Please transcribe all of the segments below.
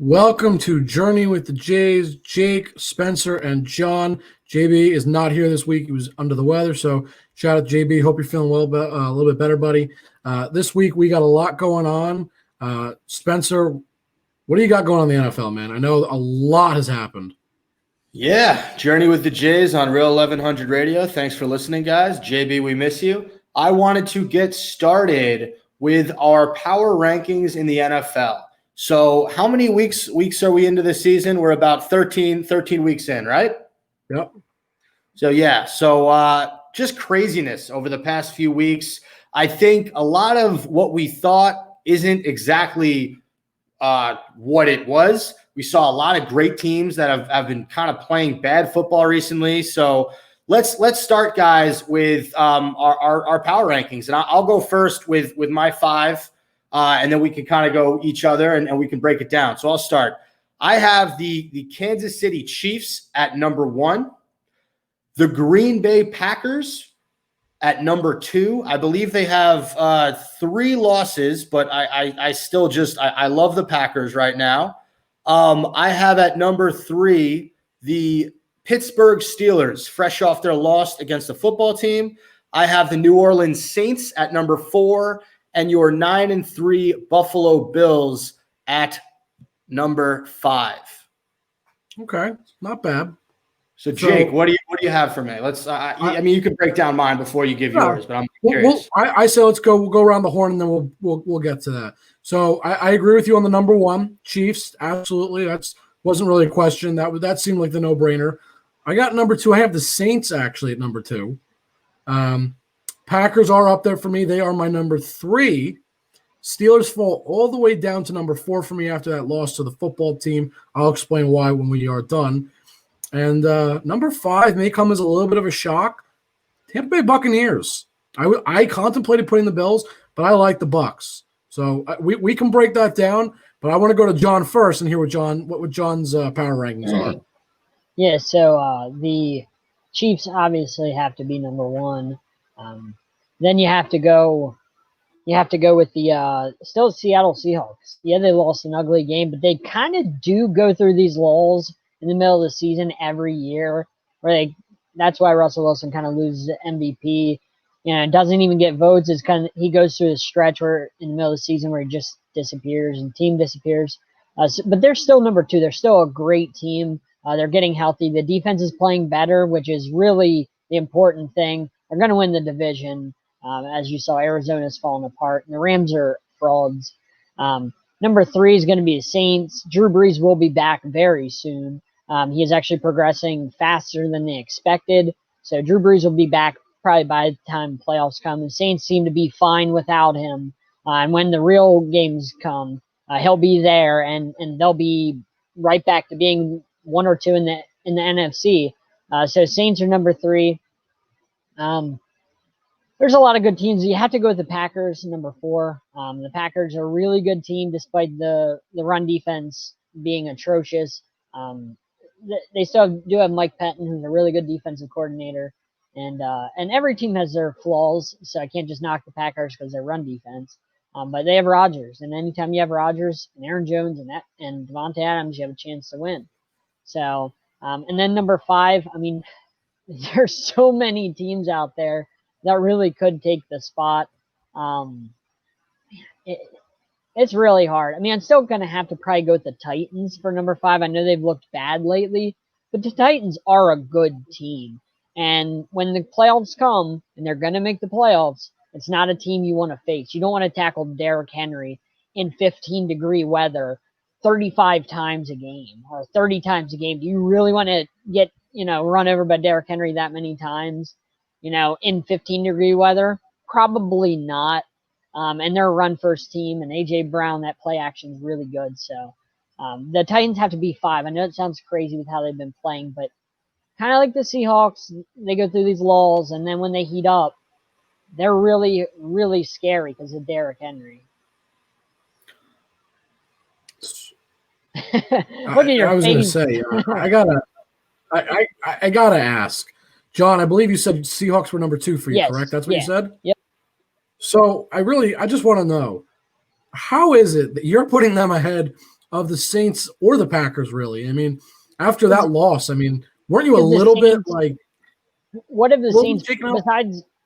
Welcome to Journey with the Jays. Jake, Spencer, and John. JB is not here this week. He was under the weather, so shout out to JB. Hope you're feeling well, a little bit better, buddy. This week we got a lot going on. Spencer, what do you got going on in the NFL, man? I know a lot has happened. Yeah, Journey with the Jays on Real 1100 Radio. Thanks for listening, guys. JB, we miss you. I wanted to get started with our power rankings in the NFL. So how many weeks are we into this season? We're about 13 weeks in, right? Yep. So just craziness over the past few weeks. I think a lot of what we thought isn't exactly what it was. We saw a lot of great teams that have been kind of playing bad football recently. So let's start, guys, with our power rankings. And I'll go first with my five. And then we can kind of go each other and we can break it down. So I'll start. I have the Kansas City Chiefs at number 1, the Green Bay Packers at number 2. I believe they have 3 losses, but I still I love the Packers right now. I have at number 3 the Pittsburgh Steelers, fresh off their loss against the football team. I have the New Orleans Saints at number 4. And your 9-3 Buffalo Bills at number 5. Okay, not bad. So Jake, what do you have for me? Let's. I mean, you can break down mine before you give yours, but I'm curious. I say let's go. We'll go around the horn and then we'll get to that. So I agree with you on the number 1, Chiefs. Absolutely, that's wasn't really a question. That seemed like the no-brainer. I got number 2. I have the Saints actually at number 2. Packers are up there for me. They are my number 3. Steelers fall all the way down to number 4 for me after that loss to the football team. I'll explain why when we are done. And number 5 may come as a little bit of a shock. Tampa Bay Buccaneers. I contemplated putting the Bills, but I like the Bucs. So we can break that down. But I want to go to John first and hear what John's power rankings are. Yeah. So the Chiefs obviously have to be number 1. Then you have to go with the still Seattle Seahawks. Yeah, they lost an ugly game, but they kind of do go through these lulls in the middle of the season every year, where that's why Russell Wilson kind of loses the MVP. Doesn't even get votes. He goes through a stretch where in the middle of the season where he just disappears and team disappears. But they're still number 2. They're still a great team. They're getting healthy. The defense is playing better, which is really the important thing. They're going to win the division. As you saw, Arizona's falling apart, and the Rams are frauds. Number 3 is going to be the Saints. Drew Brees will be back very soon. He is actually progressing faster than they expected. So Drew Brees will be back probably by the time playoffs come. The Saints seem to be fine without him. And when the real games come, he'll be there, and they'll be right back to being 1 or 2 in the NFC. So Saints are number 3. There's a lot of good teams. You have to go with the Packers, number 4. The Packers are a really good team despite the run defense being atrocious. They still do have Mike Pettin, who's a really good defensive coordinator. And every team has their flaws, so I can't just knock the Packers because they're run defense. But they have Rodgers, and anytime you have Rodgers and Aaron Jones and Devontae Adams, you have a chance to win. So, and then number 5, I mean, there's so many teams out there that really could take the spot. It's really hard. I mean, I'm still going to have to probably go with the Titans for number 5. I know they've looked bad lately, but the Titans are a good team. And when the playoffs come, and they're going to make the playoffs, it's not a team you want to face. You don't want to tackle Derrick Henry in 15-degree weather 35 times a game or 30 times a game. Do you really want to get, run over by Derrick Henry that many times? In 15-degree weather? Probably not. And they're a run-first team, and A.J. Brown, that play action is really good. So the Titans have to be 5. I know it sounds crazy with how they've been playing, but kind of like the Seahawks, they go through these lulls, and then when they heat up, they're really, really scary because of Derrick Henry. Look at your I was going to say, I gotta ask. John, I believe you said Seahawks were number 2 for you, yes. Correct? That's what you said? Yep. So I just want to know, how is it that you're putting them ahead of the Saints or the Packers, really. I mean, after that loss, I mean, weren't you a Did the little bit Saints- like What have the Well, Saints taking out-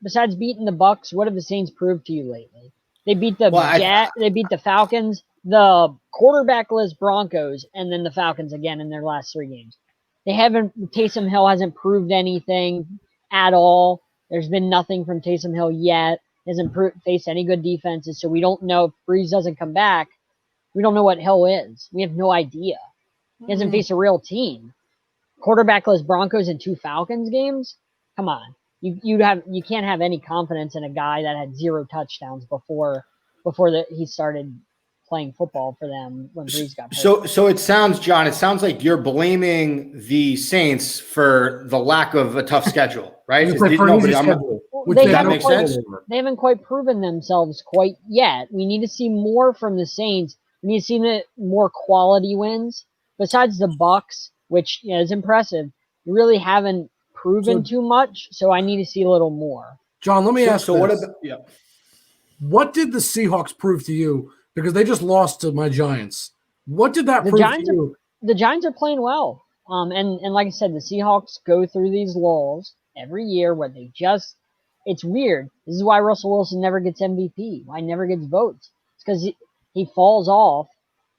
besides beating the Bucks? What have the Saints proved to you lately? They beat the Well, they beat the Falcons, the quarterbackless Broncos, and then the Falcons again in their last 3 games. They haven't. Taysom Hill hasn't proved anything at all. There's been nothing from Taysom Hill yet. He hasn't faced any good defenses, so we don't know if Breeze doesn't come back. We don't know what Hill is. We have no idea. He hasn't faced a real team. Quarterbackless Broncos and 2 Falcons games. Come on, you can't have any confidence in a guy that had 0 touchdowns before he started playing football for them when Breeze got hurt. So it sounds, John, like you're blaming the Saints for the lack of a tough schedule, right? That makes sense. They haven't quite proven themselves quite yet. We need to see more from the Saints. We need to see more quality wins. Besides the Bucks, which is impressive, you really haven't proven too much. So I need to see a little more. John, let me ask So this. what about What did the Seahawks prove to you? Because they just lost to my Giants. What did that prove to you? The Giants are playing well. And like I said, the Seahawks go through these lulls every year where it's weird. This is why Russell Wilson never gets MVP. Why he never gets votes. It's because he falls off,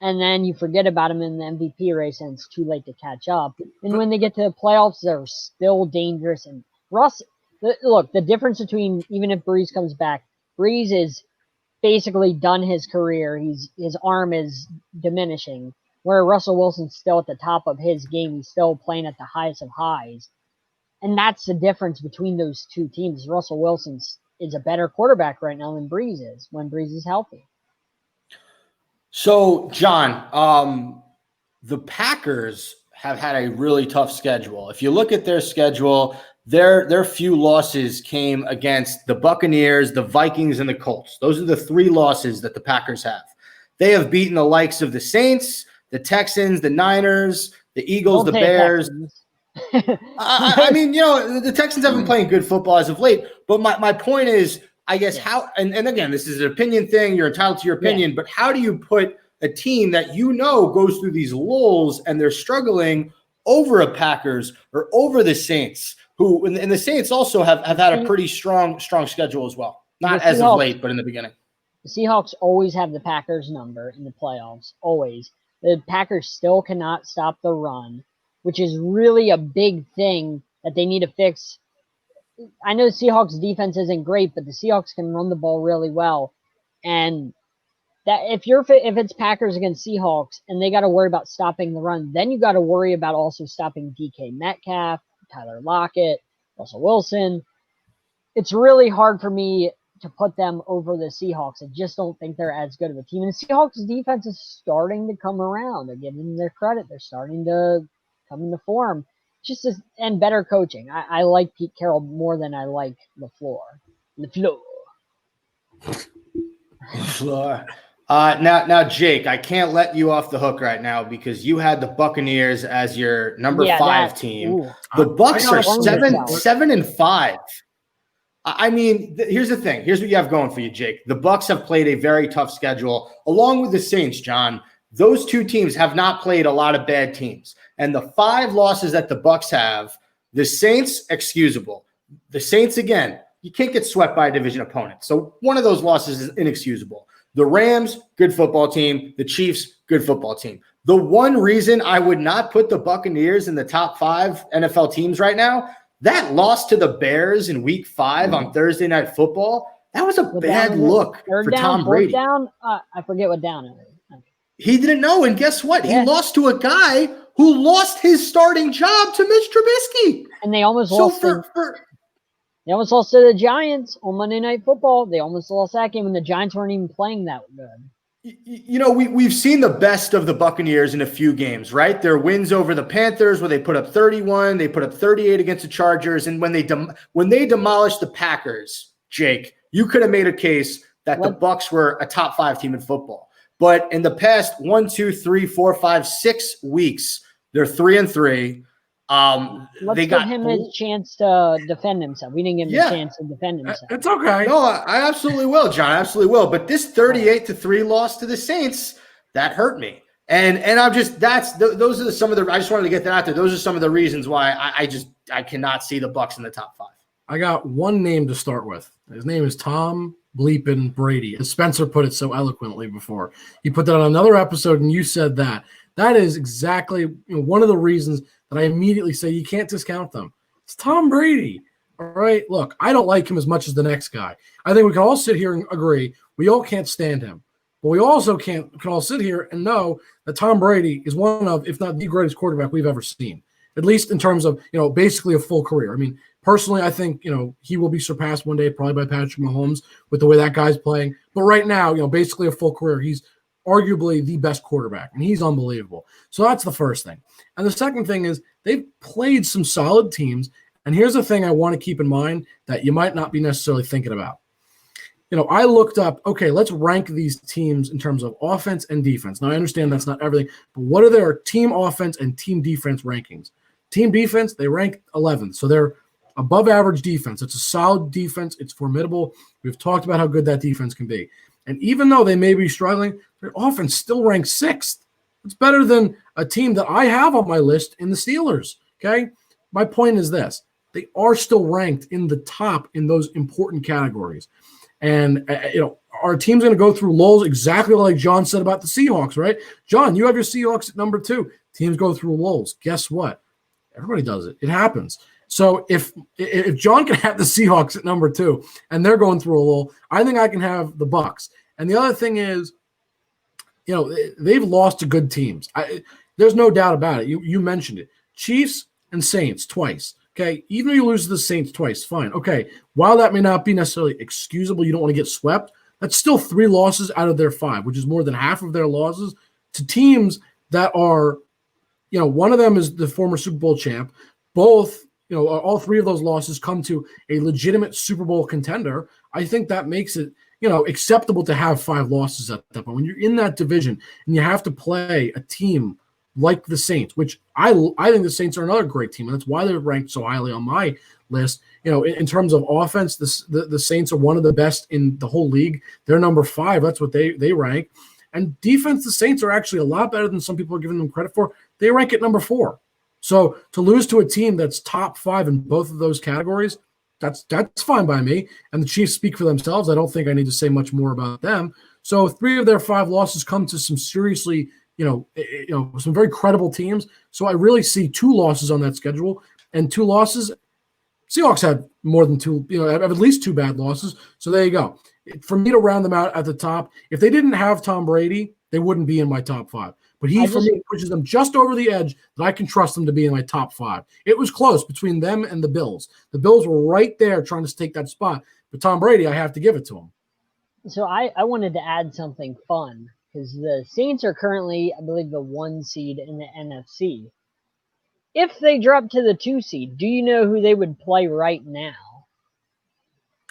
and then you forget about him in the MVP race, and it's too late to catch up. And when they get to the playoffs, they're still dangerous. And look, the difference between, even if Breeze comes back, Breeze is basically done his career. His arm is diminishing, where Russell Wilson's still at the top of his game. He's still playing at the highest of highs. And that's the difference between those 2 teams. Russell Wilson is a better quarterback right now than Breeze is when Breeze is healthy. So, John, the Packers have had a really tough schedule. If you look at their schedule, their few losses came against the Buccaneers, the Vikings, and the Colts. Those are the 3 losses that the Packers have. They have beaten the likes of the Saints, the Texans, the Niners, the Eagles, the Bears. I mean, the Texans have been playing good football as of late. But my point is, I guess, how – and again, this is an opinion thing. You're entitled to your opinion. But how do you put a team that goes through these lulls and they're struggling over a Packers or over the Saints, who – and the Saints also have had a pretty strong schedule as well. Not as of late, but in the beginning. The Seahawks always have the Packers number in the playoffs, always. The Packers still cannot stop the run, which is really a big thing that they need to fix. I know the Seahawks defense isn't great, but the Seahawks can run the ball really well. And that if it's Packers against Seahawks and they got to worry about stopping the run, then you got to worry about also stopping DK Metcalf, Tyler Lockett, Russell Wilson. It's really hard for me to put them over the Seahawks. I just don't think they're as good of a team. And the Seahawks defense is starting to come around. They're giving them their credit. They're starting to come into form. And better coaching. I like Pete Carroll more than I like LaFleur. Now, Jake, I can't let you off the hook right now because you had the Buccaneers as your number 5 team. Ooh. The Bucs are 7-5. I mean, here's the thing. Here's what you have going for you, Jake. The Bucs have played a very tough schedule, along with the Saints, John. Those 2 teams have not played a lot of bad teams. And the 5 losses that the Bucs have, the Saints, excusable. The Saints, again, you can't get swept by a division opponent. So one of those losses is inexcusable. The Rams, good football team. The Chiefs, good football team. The one reason I would not put the Buccaneers in the top 5 NFL teams right now, that loss to the Bears in week 5 on Thursday Night Football, that was a bad look for Tom Brady. Down, I forget what down it is. He didn't know, and guess what? He lost to a guy who lost his starting job to Mitch Trubisky. And they almost lost. They almost lost to the Giants on Monday Night Football. They almost lost that game, and the Giants weren't even playing that good. We've seen the best of the Buccaneers in a few games, right? Their wins over the Panthers, where they put up 31, they put up 38 against the Chargers, and when they demolished the Packers, Jake, you could have made a case that the Bucs were a top 5 team in football. But in the past 1, 2, 3, 4, 5, 6 weeks, they're 3-3. Let's give him his chance to defend himself. We didn't give him a chance to defend himself. It's okay. No, I absolutely will, John. I absolutely will. But this 38-3 loss to the Saints, that hurt me. And I'm just those are some of the. I just wanted to get that out there. Those are some of the reasons why I cannot see the Bucks in the top 5. I got one name to start with. His name is Tom Bleepin Brady. As Spenser put it so eloquently before. He put that on another episode, and you said that. That is exactly one of the reasons that I immediately say you can't discount them. It's Tom Brady. All right, look, I don't like him as much as the next guy. I think we can all sit here and agree we all can't stand him. But we also can all sit here and know that Tom Brady is one of, if not the greatest quarterback we've ever seen, at least in terms of, basically a full career. I mean, personally, I think, he will be surpassed one day probably by Patrick Mahomes with the way that guy's playing. But right now, basically a full career, he's arguably the best quarterback, and he's unbelievable. So that's the first thing. And the second thing is they've played some solid teams. And here's the thing I want to keep in mind that you might not be necessarily thinking about. I looked up, okay, let's rank these teams in terms of offense and defense. Now, I understand that's not everything, but what are their team offense and team defense rankings? Team defense, they rank 11th. So they're above average defense. It's a solid defense. It's formidable. We've talked about how good that defense can be. And even though they may be struggling, their offense still ranks 6th. It's better than a team that I have on my list in the Steelers, okay? My point is this. They are still ranked in the top in those important categories. And, our team's going to go through lulls exactly like John said about the Seahawks, right? John, you have your Seahawks at number 2. Teams go through lulls. Guess what? Everybody does it. It happens. So if John can have the Seahawks at number 2 and they're going through a lull, I think I can have the Bucks. And the other thing is, they've lost to good teams. There's no doubt about it. You mentioned it. Chiefs and Saints twice. Okay, even if you lose to the Saints twice, fine. Okay, while that may not be necessarily excusable, you don't want to get swept, that's still 3 losses out of their 5, which is more than half of their losses to teams that are, one of them is the former Super Bowl champ. Both, all 3 of those losses come to a legitimate Super Bowl contender. I think that makes it, acceptable to have 5 losses at that point. When you're in that division and you have to play a team like the Saints, which I think the Saints are another great team, and that's why they're ranked so highly on my list. In terms of offense, the Saints are one of the best in the whole league. They're number 5. That's what they rank. And defense, the Saints are actually a lot better than some people are giving them credit for. They rank at number 4. So to lose to a team that's top 5 in both of those categories, that's fine by me. And the Chiefs speak for themselves. I don't think I need to say much more about them. So 3 of their 5 losses come to some seriously some very credible teams. So I really see 2 losses on that schedule, and 2 losses. Seahawks had more than 2, have at least 2 bad losses. So there you go. For me to round them out at the top, if they didn't have Tom Brady, they wouldn't be in my top 5. But for me, pushes them just over the edge that I can trust them to be in my top 5. It was close between them and the Bills. The Bills were right there trying to take that spot. But Tom Brady, I have to give it to him. So I wanted to add something fun, because the Saints are currently, I believe, the 1 seed in the NFC. If they drop to the 2 seed, do you know who they would play right now?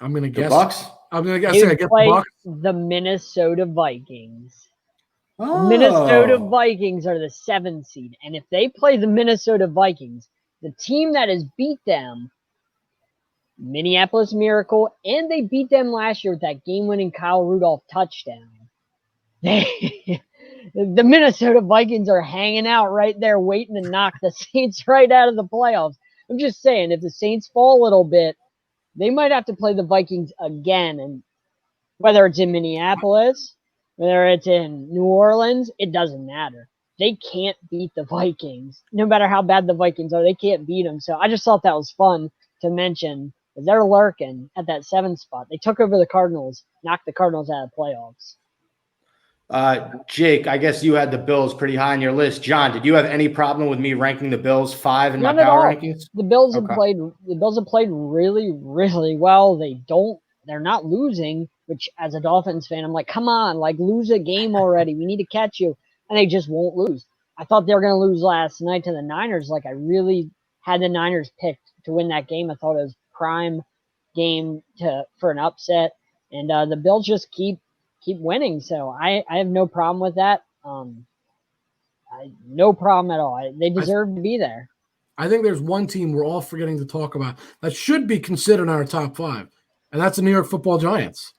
I'm going to guess. The Bucks? I'm going to guess. They would play the Bucks. The Minnesota Vikings. Oh. The Minnesota Vikings are the 7th seed. And if they play the Minnesota Vikings, the team that has beat them, Minneapolis Miracle, and they beat them last year with that game-winning Kyle Rudolph touchdown. The Minnesota Vikings are hanging out right there waiting to knock the Saints right out of the playoffs. I'm just saying, if the Saints fall a little bit, they might have to play the Vikings again. And whether it's in Minneapolis, whether it's in New Orleans, it doesn't matter. They can't beat the Vikings. No matter how bad the Vikings are, they can't beat them. So I just thought that was fun to mention. They're lurking at that 7th spot. They took over the Cardinals, knocked the Cardinals out of the playoffs. Jake, I guess you had the Bills pretty high on your list. John, did you have any problem with me ranking the Bills 5 in my power rankings? The Bills have played really, really well. They're not losing, which as a Dolphins fan, I'm like, come on, lose a game already. We need to catch you. And they just won't lose. I thought they were going to lose last night to the Niners. I really had the Niners picked to win that game. I thought it was prime game for an upset. And the Bills just keep winning. So I have no problem with that. No problem at all. They deserve to be there. I think there's one team we're all forgetting to talk about that should be considered in our top 5, and that's the New York Football Giants.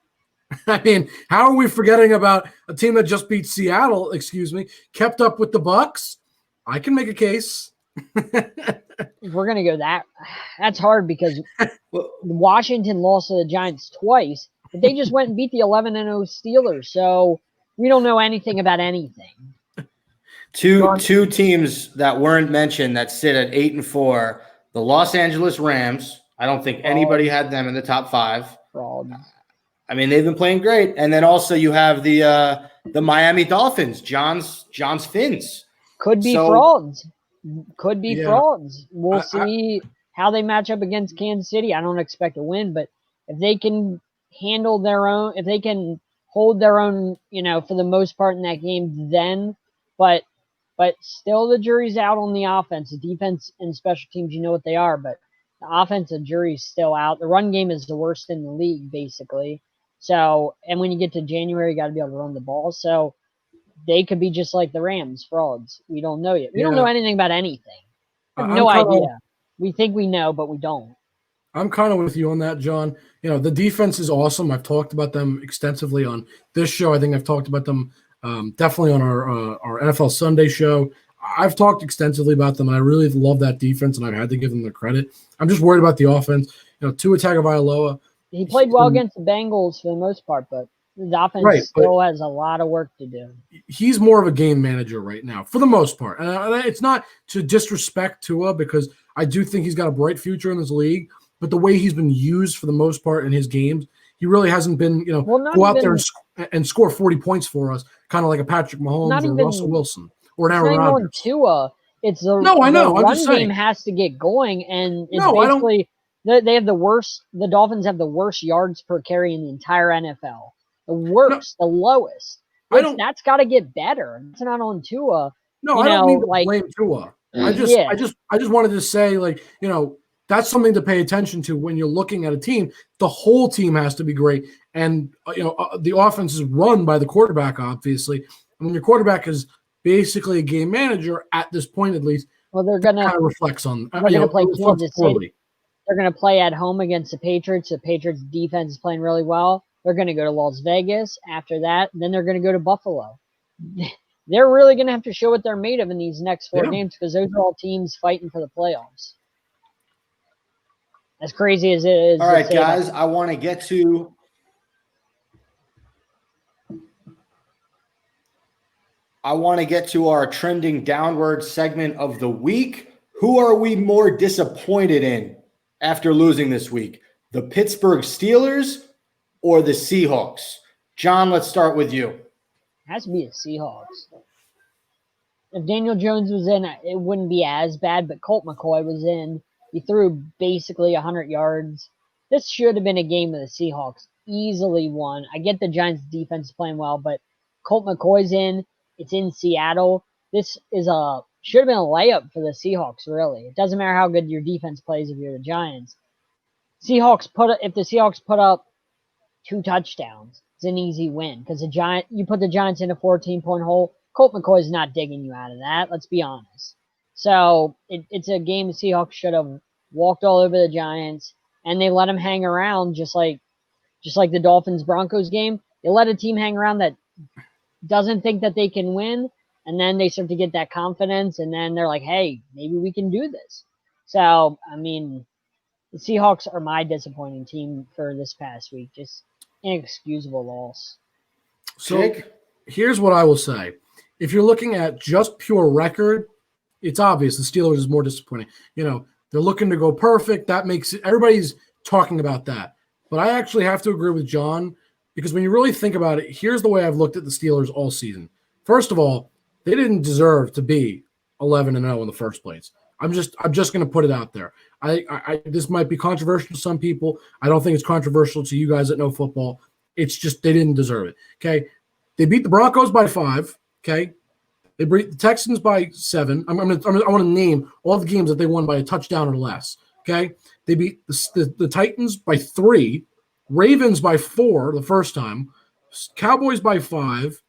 I mean, how are we forgetting about a team that just beat Seattle, kept up with the Bucks? I can make a case. If we're going to go that's hard because Washington lost to the Giants twice, but they just went and beat the 11-0 Steelers. So we don't know anything about anything. Two teams that weren't mentioned that sit at 8-4, the Los Angeles Rams. I don't think anybody had them in the top 5. Fraud. I mean, they've been playing great. And then also you have the Miami Dolphins, John's Fins. Could be frauds. Could be frauds. We'll see how they match up against Kansas City. I don't expect a win, but if they can handle their own, if they can hold their own, for the most part in that game, then, but still the jury's out on the offense. The defense and special teams, you know what they are, but the offensive jury's still out. The run game is the worst in the league, basically. So, and when you get to January, you got to be able to run the ball. So, they could be just like the Rams, frauds. We don't know yet. We don't know anything about anything. I have no idea. We think we know, but we don't. I'm kind of with you on that, John. The defense is awesome. I've talked about them extensively on this show. I think I've talked about them definitely on our NFL Sunday show. I've talked extensively about them, and I really love that defense, and I've had to give them the credit. I'm just worried about the offense. Tua Tagovailoa. He played well against the Bengals for the most part, but the offense still has a lot of work to do. He's more of a game manager right now, for the most part. And it's not to disrespect Tua, because I do think he's got a bright future in this league. But the way he's been used for the most part in his games, he really hasn't been, go out there and score 40 points for us, kind of like a Patrick Mahomes or Russell Wilson or an Aaron Rodgers. Tua. It's the run game has to get going, and it's basically they have the worst. The Dolphins have the worst yards per carry in the entire NFL. The worst, the lowest. That's got to get better. It's not on Tua. No, I don't mean to blame Tua. I just wanted to say, that's something to pay attention to when you're looking at a team. The whole team has to be great, and the offense is run by the quarterback, obviously. And when your quarterback is basically a game manager at this point, at least, they're gonna kind of reflects on. They're gonna play Kansas City. They're gonna play at home against the Patriots. The Patriots defense is playing really well. They're going to go to Las Vegas after that. Then they're going to go to Buffalo. They're really going to have to show what they're made of in these next 4 games, because those are all teams fighting for the playoffs. As crazy as it is. All right, guys, I want to get to our trending downward segment of the week. Who are we more disappointed in after losing this week? The Pittsburgh Steelers or the Seahawks? John, let's start with you. It has to be the Seahawks. If Daniel Jones was in, it wouldn't be as bad, but Colt McCoy was in. He threw basically 100 yards. This should have been a game that the Seahawks easily won. I get the Giants' defense playing well, but Colt McCoy's in. It's in Seattle. This is should have been a layup for the Seahawks, really. It doesn't matter how good your defense plays if you're the Giants. If the Seahawks put up 2 touchdowns, it's an easy win, because you put the Giants in a 14-point hole. Colt McCoy's not digging you out of that. Let's be honest. So it's a game the Seahawks should have walked all over the Giants, and they let them hang around just like the Dolphins-Broncos game. They let a team hang around that doesn't think that they can win, and then they start to get that confidence, and then they're like, hey, maybe we can do this. So, I mean, the Seahawks are my disappointing team for this past week. Just inexcusable loss. So here's what I will say. If you're looking at just pure record, it's obvious the Steelers is more disappointing. They're looking to go perfect. That makes it – everybody's talking about that. But I actually have to agree with John, because when you really think about it, here's the way I've looked at the Steelers all season. First of all, they didn't deserve to be 11-0 in the first place. I'm just going to put it out there. This might be controversial to some people. I don't think it's controversial to you guys that know football. It's just they didn't deserve it. Okay, they beat the Broncos by 5. Okay, they beat the Texans by 7. I want to name all the games that they won by a touchdown or less. Okay, they beat the Titans by 3, Ravens by 4 the first time, Cowboys by 5,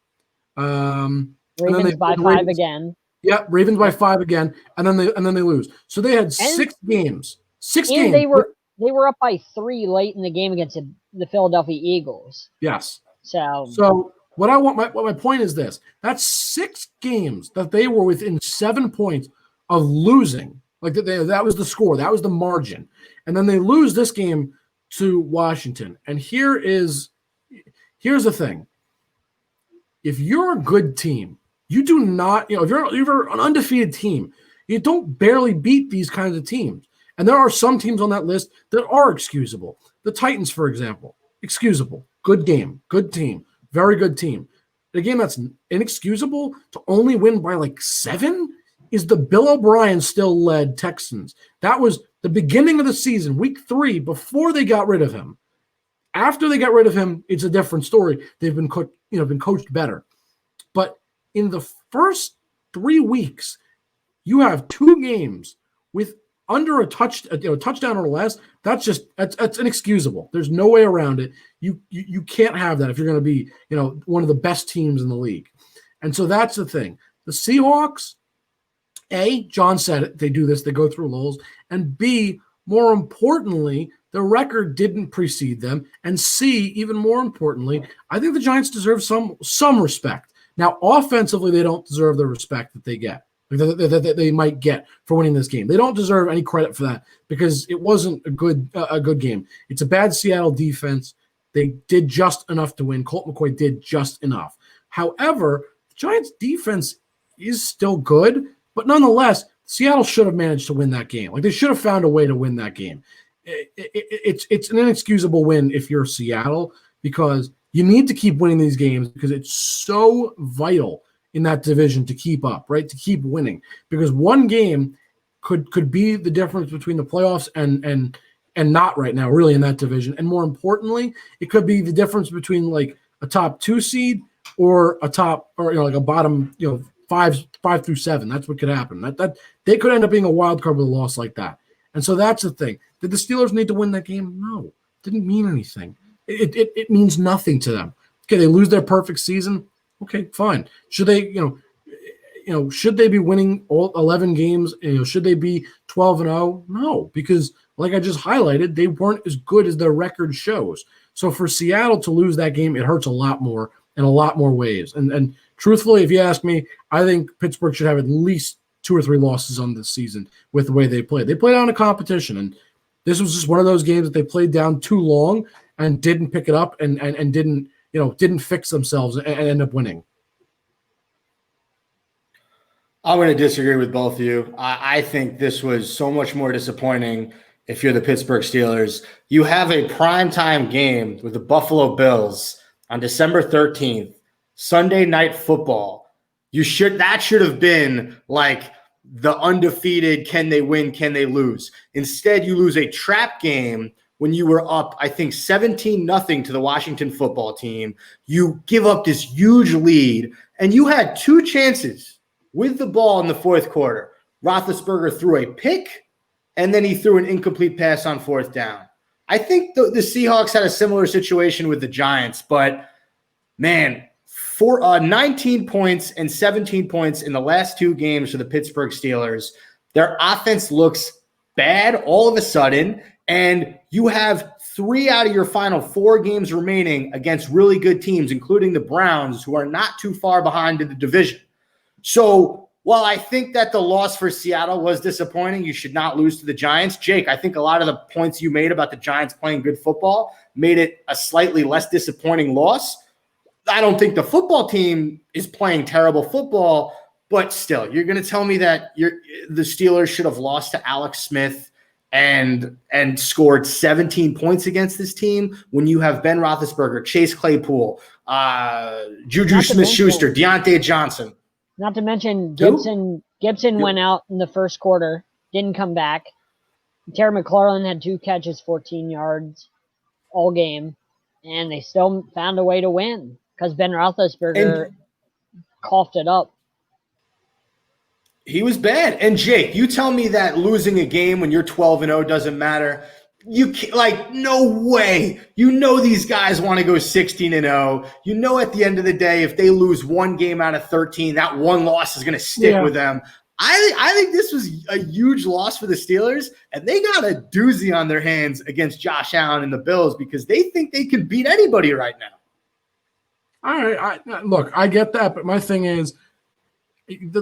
Ravens by 5 again. Yeah, Ravens by 5 again, and then they lose. So they had 6 games. 6 games. they were up by 3 late in the game against the Philadelphia Eagles. Yes. So what my point is this: that's 6 games that they were within 7 points of losing. Like that was the score, that was the margin, and then they lose this game to Washington. And here's the thing: if you're a good team, you do not, if you're an undefeated team, you don't barely beat these kinds of teams. And there are some teams on that list that are excusable. The Titans, for example, excusable. Good game, good team, very good team. The game that's inexcusable to only win by like 7 is the Bill O'Brien still led Texans. That was the beginning of the season, week 3, before they got rid of him. After they got rid of him, it's a different story. They've been coached better. But in the first 3 weeks, you have 2 games with under a touchdown or less. That's inexcusable. There's no way around it. You can't have that if you're going to be, one of the best teams in the league. And so that's the thing. The Seahawks, A, John said it, they do this, they go through lulls, and B, more importantly, the record didn't precede them, and C, even more importantly, I think the Giants deserve some respect. Now, offensively, they don't deserve the respect that they get, that they might get for winning this game. They don't deserve any credit for that because it wasn't a good game. It's a bad Seattle defense. They did just enough to win. Colt McCoy did just enough. However, the Giants' defense is still good, but nonetheless, Seattle should have managed to win that game. Like, they should have found a way to win that game. It's an inexcusable win if you're Seattle, because you need to keep winning these games because it's so vital in that division to keep up, right? To keep winning, because one game could be the difference between the playoffs and not right now, really, in that division. And more importantly, it could be the difference between like a top 2 seed or a top, or like a bottom, 5 through 7. That's what could happen. That they could end up being a wild card with a loss like that. And so that's the thing. Did the Steelers need to win that game? No, didn't mean anything. It means nothing to them. Okay, they lose their perfect season. Okay, fine. Should they, should they be winning all 11 games? Should they be 12-0? No, because like I just highlighted, they weren't as good as their record shows. So for Seattle to lose that game, it hurts a lot more in a lot more ways. And truthfully, if you ask me, I think Pittsburgh should have at least 2 or 3 losses on this season with the way they played. They played on a competition, and this was just one of those games that they played down too long and didn't pick it up and didn't fix themselves and end up winning. I'm going to disagree with both of you. I think this was so much more disappointing if you're the Pittsburgh Steelers. You have a primetime game with the Buffalo Bills on December 13th, Sunday Night Football. That should have been like the undefeated, can they win, can they lose? Instead, you lose a trap game when you were up, I think, 17-0 to the Washington football team. You give up this huge lead, and you had 2 chances with the ball in the fourth quarter. Roethlisberger threw a pick, and then he threw an incomplete pass on 4th down. I think the Seahawks had a similar situation with the Giants, but, man, 19 points and 17 points in the last 2 games for the Pittsburgh Steelers. Their offense looks bad all of a sudden, and you have 3 out of your final 4 games remaining against really good teams, including the Browns, who are not too far behind in the division. So while I think that the loss for Seattle was disappointing, you should not lose to the Giants. Jake, I think a lot of the points you made about the Giants playing good football made it a slightly less disappointing loss. I don't think the football team is playing terrible football, but still, you're going to tell me that the Steelers should have lost to Alex Smith and scored 17 points against this team when you have Ben Roethlisberger, Chase Claypool, Juju Smith-Schuster, Deontay Johnson. Not to mention Gibson went out in the first quarter, didn't come back. Terry McLaurin had 2 catches, 14 yards all game, and they still found a way to win because Ben Roethlisberger coughed it up. He was bad. And Jake, you tell me that losing a game when you're 12-0 doesn't matter. You can't, no way. These guys want to go 16-0. At the end of the day, if they lose 1 game out of 13, that one loss is going to stick with them. I think this was a huge loss for the Steelers, and they got a doozy on their hands against Josh Allen and the Bills because they think they can beat anybody right now. All right. Look, I get that, but my thing is,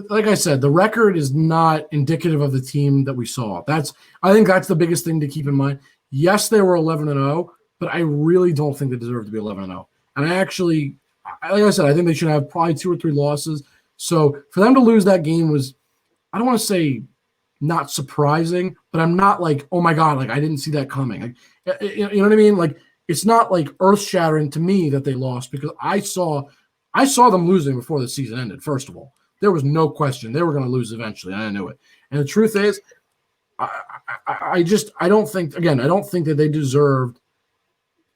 like I said, the record is not indicative of the team that we saw. I think that's the biggest thing to keep in mind. Yes, they were 11-0, but I really don't think they deserve to be 11-0. And I actually, like I said, I think they should have probably 2 or 3 losses. So for them to lose that game was, I don't want to say not surprising, but I'm not like, oh my God, like I didn't see that coming. Like, you know what I mean? Like, it's not like earth-shattering to me that they lost because I saw them losing before the season ended, first of all. There was no question they were going to lose eventually. I knew it. And the truth is, I don't think that they deserved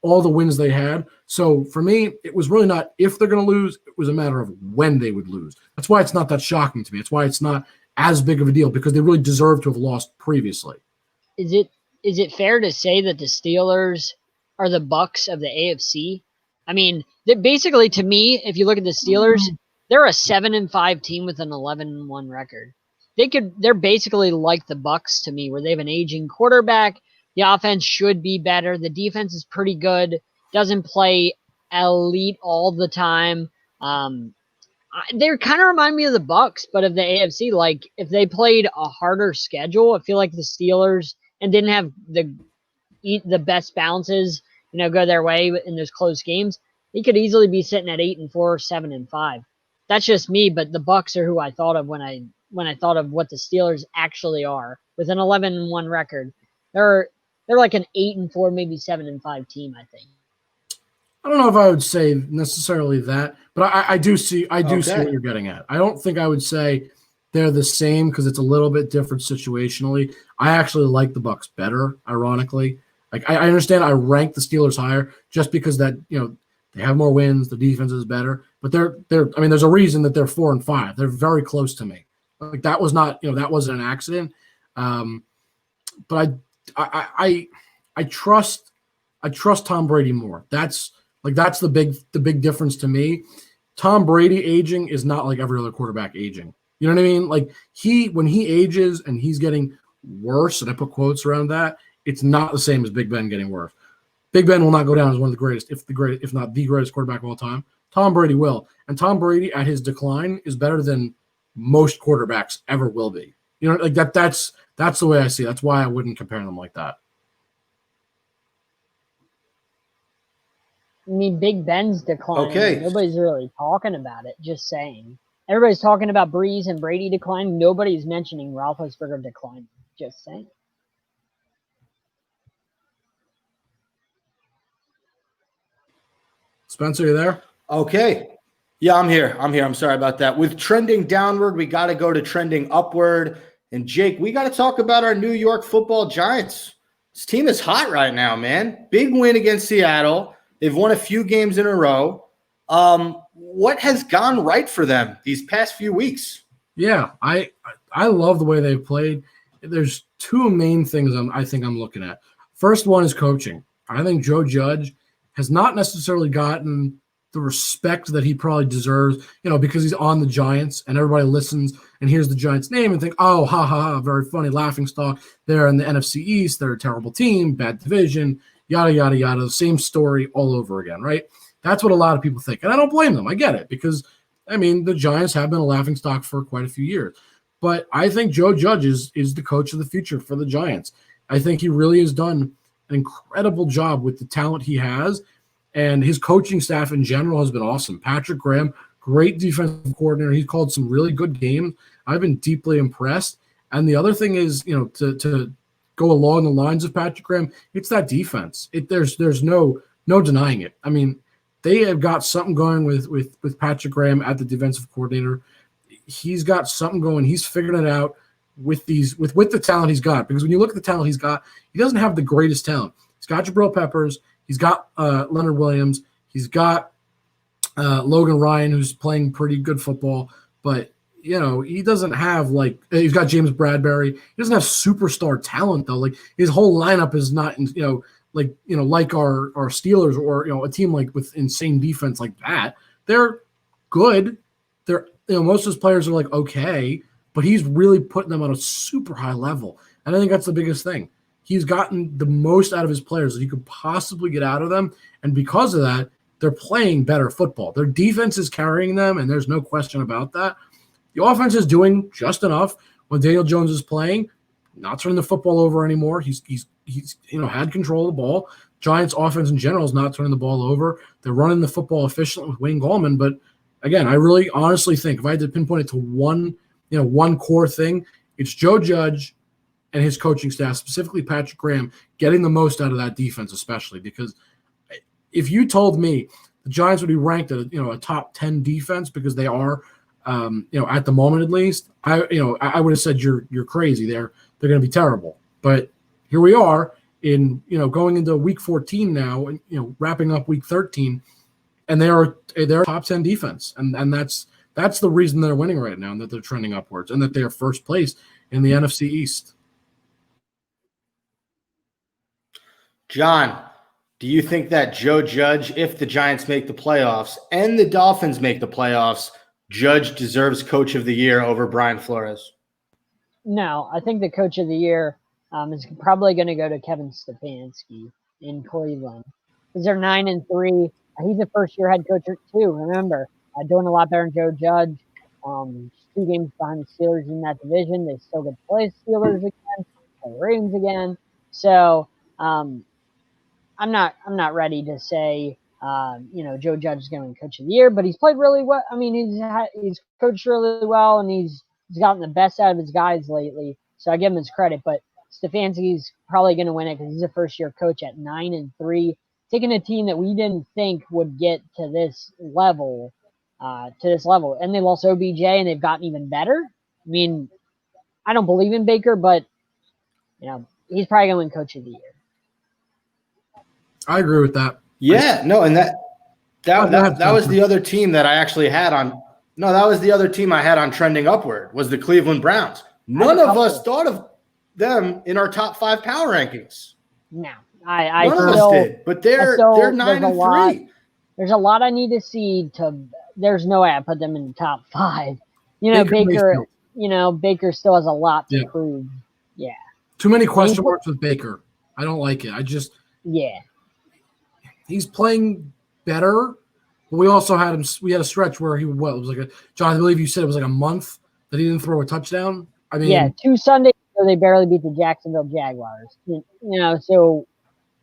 all the wins they had. So for me, it was really not if they're going to lose. It was a matter of when they would lose. That's why it's not that shocking to me. It's why it's not as big of a deal because they really deserve to have lost previously. Is it fair to say that the Steelers are the Bucks of the AFC? I mean, basically to me, if you look at the Steelers, they're a 7-5 team with an 11-1 record. They're basically like the Bucks to me, where they have an aging quarterback. The offense should be better. The defense is pretty good. Doesn't play elite all the time. They kind of remind me of the Bucks, but of the AFC. Like if they played a harder schedule, I feel like the Steelers and didn't have the best bounces, go their way in those close games. They could easily be sitting at 8-4, 7-5. That's just me, but the Bucks are who I thought of when I thought of what the Steelers actually are. With an 11-1 record, they're like an 8-4, maybe 7-5 team, I think. I don't know if I would say necessarily that, but I do see what you're getting at. I don't think I would say they're the same because it's a little bit different situationally. I actually like the Bucks better, ironically. Like I understand I rank the Steelers higher just because that they have more wins, the defense is better, but they're I mean, there's a reason that they're 4-5. They're very close to me. Like that was not, that wasn't an accident. But I trust Tom Brady more. That's the big difference to me. Tom Brady aging is not like every other quarterback aging. You know what I mean? Like when he ages and he's getting worse, and I put quotes around that, it's not the same as Big Ben getting worse. Big Ben will not go down as one of the greatest, if not the greatest quarterback of all time. Tom Brady will. And Tom Brady at his decline is better than most quarterbacks ever will be. Like that's the way I see it. That's why I wouldn't compare them like that. I mean, Big Ben's decline. Okay. Nobody's really talking about it. Just saying. Everybody's talking about Breeze and Brady declining. Nobody's mentioning Roethlisberger declining. Just saying. Spencer, you there? Okay. Yeah, I'm here. I'm sorry about that. With trending downward, we got to go to trending upward. And Jake, we got to talk about our New York Football Giants. This team is hot right now, man. Big win against Seattle. They've won a few games in a row. What has gone right for them these past few weeks? Yeah, I love the way they've played. There's 2 main things I think I'm looking at. First one is coaching. I think Joe Judge has not necessarily gotten the respect that he probably deserves, because he's on the Giants and everybody listens and hears the Giants name and think, oh, ha, ha, ha, very funny, laughing stock. They're in the NFC East. They're a terrible team, bad division, yada, yada, yada. The same story all over again, right? That's what a lot of people think. And I don't blame them. I get it because, the Giants have been a laughing stock for quite a few years. But I think Joe Judge is the coach of the future for the Giants. I think he really has done an incredible job with the talent he has. And his coaching staff in general has been awesome. Patrick Graham, great defensive coordinator. He's called some really good games. I've been deeply impressed. And the other thing is, to go along the lines of Patrick Graham, it's that defense. There's no denying it. I mean, they have got something going with Patrick Graham at the defensive coordinator. He's got something going. He's figured it out with the talent he's got. Because when you look at the talent he's got, he doesn't have the greatest talent. He's got Jabril Peppers. He's got Leonard Williams. He's got Logan Ryan, who's playing pretty good football. But, he doesn't have, he's got James Bradbury. He doesn't have superstar talent, though. Like, his whole lineup is not, like our Steelers or, a team with insane defense like that. They're good. They're, most of his players are okay. but he's really putting them on a super high level. And I think that's the biggest thing. He's gotten the most out of his players that he could possibly get out of them. And because of that, they're playing better football. Their defense is carrying them, and there's no question about that. The offense is doing just enough when Daniel Jones is playing, not turning the football over anymore. He's had control of the ball. Giants offense in general is not turning the ball over. They're running the football efficiently with Wayne Gallman. But again, I really honestly think if I had to pinpoint it to one core thing, it's Joe Judge and his coaching staff, specifically Patrick Graham, getting the most out of that defense, especially because if you told me the Giants would be ranked at a top 10 defense because they are, at the moment at least, I would have said you're crazy. They're going to be terrible. But here we are in going into week 14 now, and wrapping up week 13, and they're top 10 defense, and that's the reason they're winning right now, and that they're trending upwards, and that they are first place in the NFC East. John, do you think that Joe Judge, if the Giants make the playoffs and the Dolphins make the playoffs, Judge deserves Coach of the Year over Brian Flores? No, I think the Coach of the Year is probably going to go to Kevin Stefanski in Cleveland because they're 9-3. He's a first-year head coach too. Remember, doing a lot better than Joe Judge. 2 games behind the Steelers in that division. They still get to play Steelers again, play Ravens again. So I'm not ready to say Joe Judge is going to win Coach of the Year, but he's played really well. I mean, he's coached really well, and he's gotten the best out of his guys lately. So I give him his credit. But Stefanski's probably going to win it because he's a first-year coach at 9-3, taking a team that we didn't think would get to this level, and they lost OBJ, and they've gotten even better. I mean, I don't believe in Baker, but he's probably going to win Coach of the Year. I agree with that. Yeah, no, and that was the other team that I actually had on. No, that was the other team I had on trending upward, was the Cleveland Browns. None of us thought of them in our top 5 power rankings. No, None of us did, but they're 9-3. There's a lot I need to see to. There's no way I put them in the top 5. Baker. Baker still has a lot to prove. Yeah. Too many question marks with Baker. I don't like it. He's playing better, but we also had him. We had a stretch where it was like John, I believe you said it was like a month that he didn't throw a touchdown. I mean, 2 Sundays ago they barely beat the Jacksonville Jaguars. So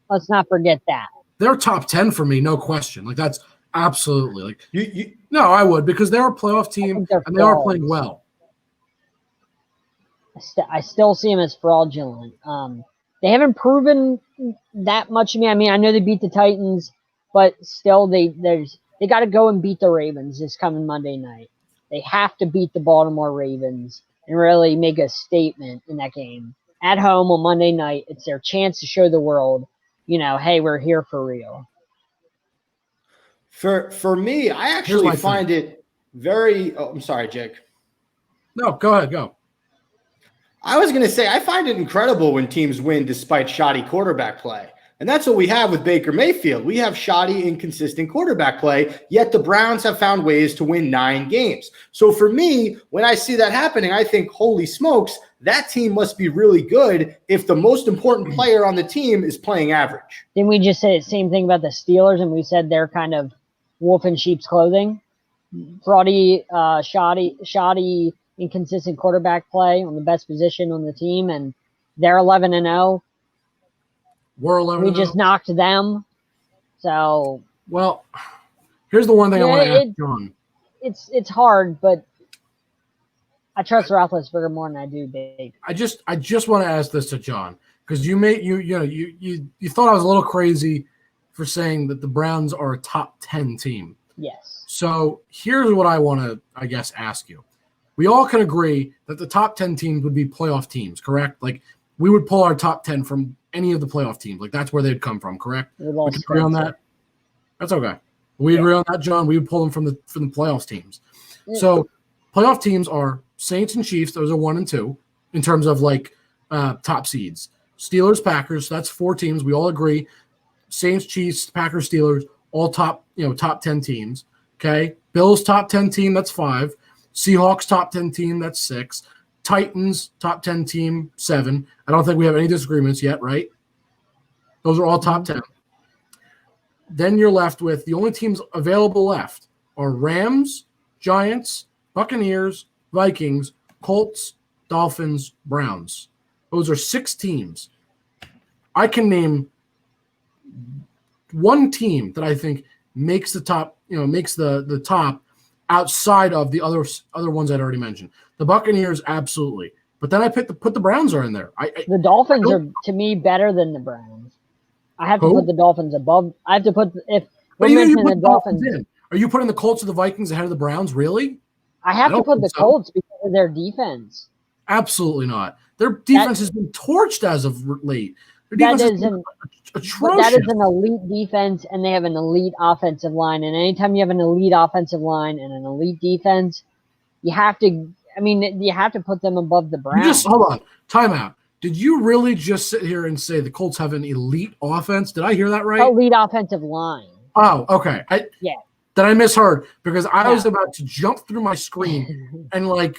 let's not forget that. They're top 10 for me, no question. Like that's absolutely like no, I would because they're a playoff team and they are playing well. I still see them as fraudulent. They haven't proven that much to me. I mean, I know they beat the Titans, but still they got to go and beat the Ravens this coming Monday night. They have to beat the Baltimore Ravens and really make a statement in that game. At home on Monday night, it's their chance to show the world, hey, we're here for real. For me, I actually find it very I'm sorry, Jake. No, go ahead, go. I was going to say, I find it incredible when teams win despite shoddy quarterback play. And that's what we have with Baker Mayfield. We have shoddy, inconsistent quarterback play, yet the Browns have found ways to win 9 games. So for me, when I see that happening, I think, holy smokes, that team must be really good if the most important player on the team is playing average. Didn't we just say the same thing about the Steelers, and we said they're kind of wolf in sheep's clothing? Fraudy, shoddy, inconsistent quarterback play on the best position on the team, and they're 11-0. We're 11-0. We just knocked them. So, well, here's the one thing I want to ask John. It's hard, but I trust Roethlisberger more than I do Baker. I just want to ask this to John because you thought I was a little crazy for saying that the Browns are a top 10 team. Yes. So here's what I want to, I guess, ask you. We all can agree that the top 10 teams would be playoff teams, correct? Like we would pull our top 10 from any of the playoff teams. Like that's where they'd come from, correct? We can agree on that. That's okay. We agree on that, John. We would pull them from the playoffs teams. Yeah. So playoff teams are Saints and Chiefs. Those are 1 and 2 in terms of like top seeds. Steelers, Packers. That's 4 teams. We all agree. Saints, Chiefs, Packers, Steelers, all top 10 teams. Okay. Bills top 10 team. That's 5. Seahawks top 10 team, that's 6. Titans, top 10 team, 7. I don't think we have any disagreements yet, right? Those are all top 10. Then you're left with the only teams available left are Rams, Giants, Buccaneers, Vikings, Colts, Dolphins, Browns. Those are 6 teams. I can name one team that I think makes the top, makes the top outside of the other ones I'd already mentioned. The Buccaneers, absolutely. But then I put the Browns are in there. The Dolphins are, to me, better than the Browns. I have to put the Dolphins above. I have to put But even you put the Dolphins in. Are you putting the Colts or the Vikings ahead of the Browns? Really? I have to put the Colts because of their defense. Absolutely not. Their defense has been torched as of late. Their defense has been atrocious. That is an elite defense, and they have an elite offensive line. And anytime you have an elite offensive line and an elite defense, you have to. I mean, you have to put them above the Browns. Hold on, timeout. Did you really just sit here and say the Colts have an elite offense? Did I hear that right? Elite offensive line. Oh, okay. Yeah. Then I misheard because I was about to jump through my screen and lose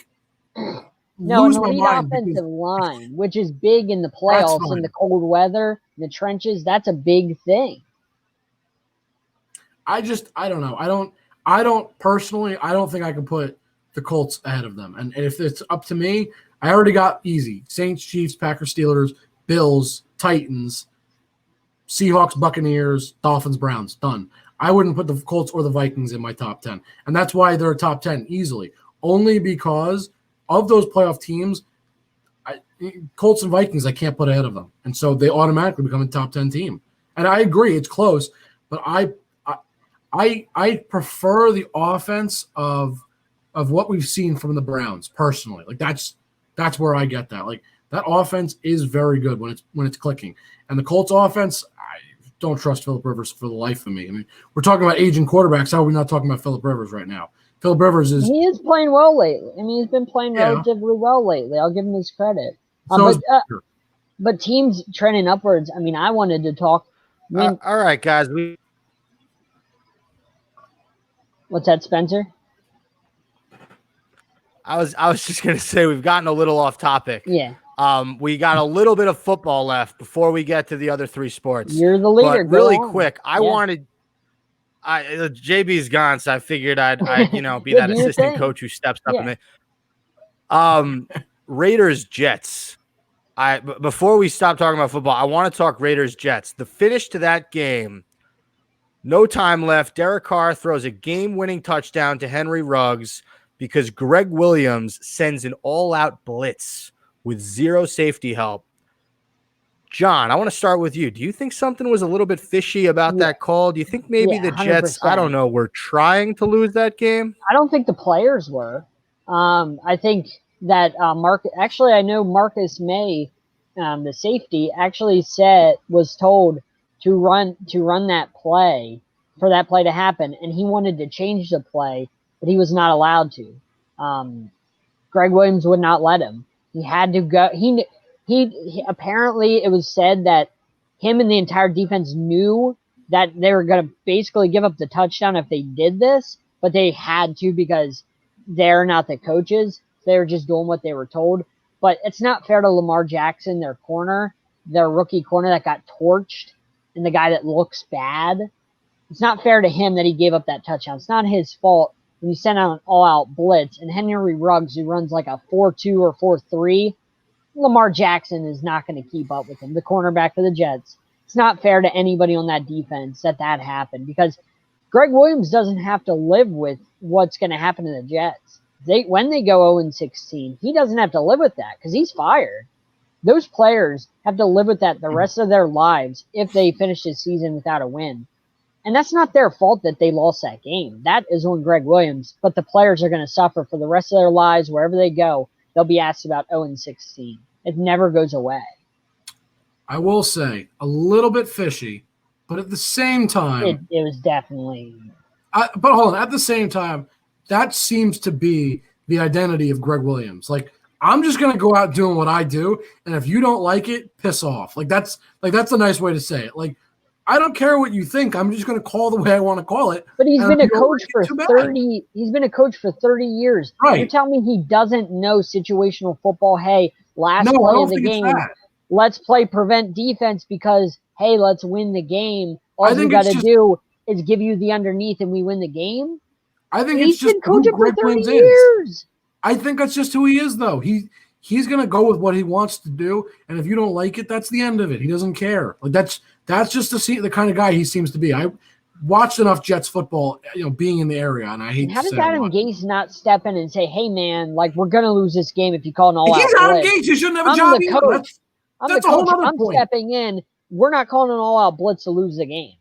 my elite mind. Offensive line, which is big in the playoffs in the cold weather, in the trenches. That's a big thing. I don't know. I don't personally. I don't think I can put the Colts ahead of them. And if it's up to me, I already got easy: Saints, Chiefs, Packers, Steelers, Bills, Titans, Seahawks, Buccaneers, Dolphins, Browns. Done. I wouldn't put the Colts or the Vikings in my top 10. And that's why they're top 10 easily. Only because of those playoff teams, Colts and Vikings, I can't put ahead of them. And so they automatically become a top 10 team. And I agree, it's close, but I prefer the offense of what we've seen from the Browns personally. Like that's where I get that. Like that offense is very good when it's clicking. And the Colts offense, I don't trust Phillip Rivers for the life of me. I mean, we're talking about aging quarterbacks. How are we not talking about Phillip Rivers right now? Phillip Rivers he is playing well lately. I mean, he's been playing relatively well lately. I'll give him his credit. But teams trending upwards. I mean, I wanted to talk. All right, guys. What's that, Spencer? I was just gonna say we've gotten a little off topic. Yeah. We got a little bit of football left before we get to the other 3 sports. You're the leader. But really quick, JB's gone, so I figured I'd be that assistant coach who steps up and Raiders Jets. Before we stop talking about football, I want to talk Raiders Jets. The finish to that game. No time left. Derek Carr throws a game-winning touchdown to Henry Ruggs because Greg Williams sends an all-out blitz with 0 safety help. John, I want to start with you. Do you think something was a little bit fishy about that call? Do you think maybe the Jets, 100%. Were trying to lose that game? I don't think the players were. I think that I know Marcus May, the safety, actually was told to run that play for that play to happen, and he wanted to change the play, but he was not allowed to. Greg Williams would not let him. He had to go. He apparently it was said that him and the entire defense knew that they were going to basically give up the touchdown if they did this, but they had to because they're not the coaches. They were just doing what they were told. But it's not fair to Lamar Jackson, their rookie corner that got torched, and the guy that looks bad. It's not fair to him that he gave up that touchdown. It's not his fault when you send out an all-out blitz. And Henry Ruggs, who runs like a 4.2 or 4.3, Lamar Jackson is not going to keep up with him, the cornerback for the Jets. It's not fair to anybody on that defense that happened because Greg Williams doesn't have to live with what's going to happen to the Jets. When they go 0-16, he doesn't have to live with that because he's fired. Those players have to live with that the rest of their lives if they finish the season without a win. And that's not their fault that they lost that game. That is on Greg Williams. But the players are going to suffer for the rest of their lives. Wherever they go, they'll be asked about 0-16. It never goes away. I will say, a little bit fishy, but at the same time... It was definitely... But hold on. At the same time, that seems to be the identity of Greg Williams. Like, I'm just going to go out doing what I do, and if you don't like it, piss off. That's a nice way to say it. Like, I don't care what you think. I'm just going to call the way I want to call it. But he's And been if a you don't coach like it, for too bad. 30. He's been a coach for 30 years. Right. You're telling me he doesn't know situational football? Hey, last No, I play don't of the think it's game, that. let's play prevent defense because hey, let's win the game. I All we think got it's to just- do is give you the underneath and we win the game. I think He's it's just been who coaching for Greg 30 Williams is. years. I think that's just who he is, though. He's going to go with what he wants to do, and if you don't like it, that's the end of it. He doesn't care. Like that's just the kind of guy he seems to be. I watched enough Jets football, being in the area, and I hate. And how to does say Adam Gase not step in and say, "Hey, man, like we're gonna lose this game if you call an all-out He's Adam blitz"? Gase. He shouldn't have a I'm job the either. coach. I'm the That's a whole coach. other I'm point. stepping in. We're not calling an all-out blitz to lose the game.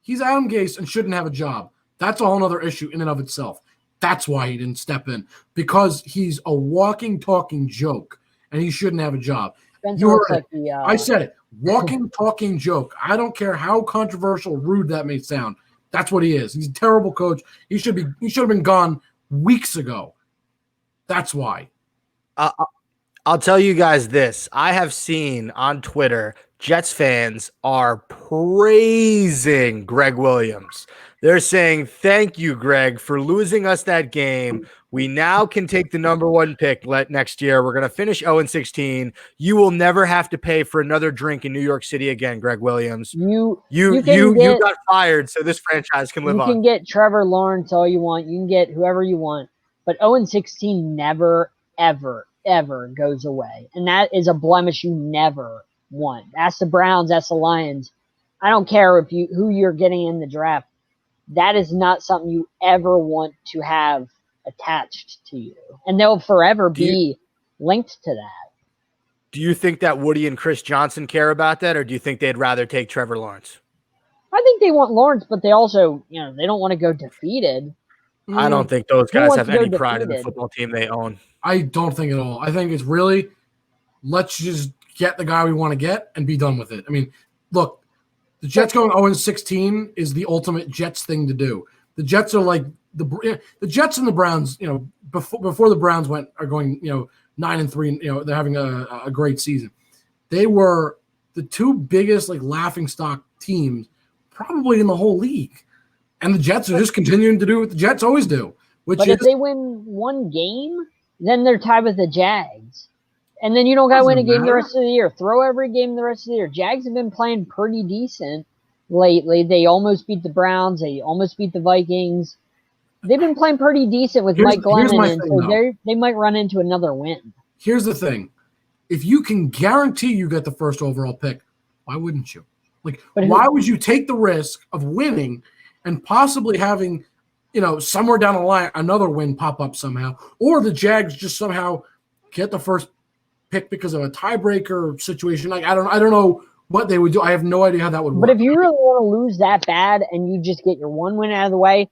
He's Adam Gase and shouldn't have a job. That's a whole other issue in and of itself. That's why he didn't step in, because he's a walking, talking joke, and he shouldn't have a job. Spenser looks like the. I said it. Walking, talking joke. I don't care how controversial, rude that may sound. That's what he is. He's a terrible coach. He should have been gone weeks ago. That's why. I'll tell you guys this. I have seen on Twitter, Jets fans are praising Greg Williams. They're saying, thank you, Greg, for losing us that game. We now can take the number 1 pick next year. We're going to finish 0-16. You will never have to pay for another drink in New York City again, Greg Williams. You got fired, so this franchise can live on. You can get Trevor Lawrence all you want. You can get whoever you want. But 0-16 never, ever, ever goes away. And that is a blemish you never want. That's the Browns. That's the Lions. I don't care who you're getting in the draft. That is not something you ever want to have attached to you. And they'll forever be linked to that. Do you think that Woody and Chris Johnson care about that, or do you think they'd rather take Trevor Lawrence? I think they want Lawrence, but they also, they don't want to go defeated. I don't think those guys have any pride in the football team they own. I don't think at all. I think it's really, let's just get the guy we want to get and be done with it. I mean, look, the Jets going 0-16 is the ultimate Jets thing to do. The Jets are like the Jets and the Browns. Before the Browns are going 9-3. They're having a great season. They were the 2 biggest laughing stock teams probably in the whole league, and the Jets are just continuing to do what the Jets always do. But if they win 1 game, then they're tied with the Jags. And then you don't got to win a game the rest of the year. Throw every game the rest of the year. Jags have been playing pretty decent lately. They almost beat the Browns. They almost beat the Vikings. They've been playing pretty decent with Mike Glennon, and so they might run into another win. Here's the thing. If you can guarantee you get the first overall pick, why wouldn't you? Why would you take the risk of winning and possibly having, somewhere down the line, another win pop up somehow, or the Jags just somehow get the first pick because of a tiebreaker situation? I don't know what they would do. I have no idea how that would work. But if you really want to lose that bad and you just get your 1 win out of the way,